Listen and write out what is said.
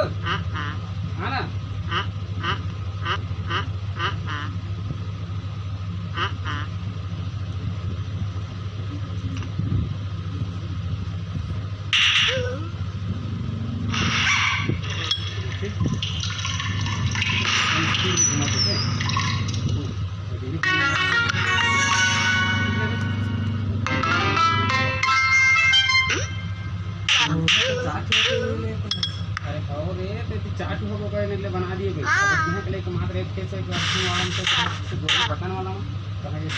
बघ हा ना अरे हो रे ते चाट हो गए ने बना दिए गए अब यहाँ के लिए मात्र एक कैसे वाला तो बटन वाला कहाँ ये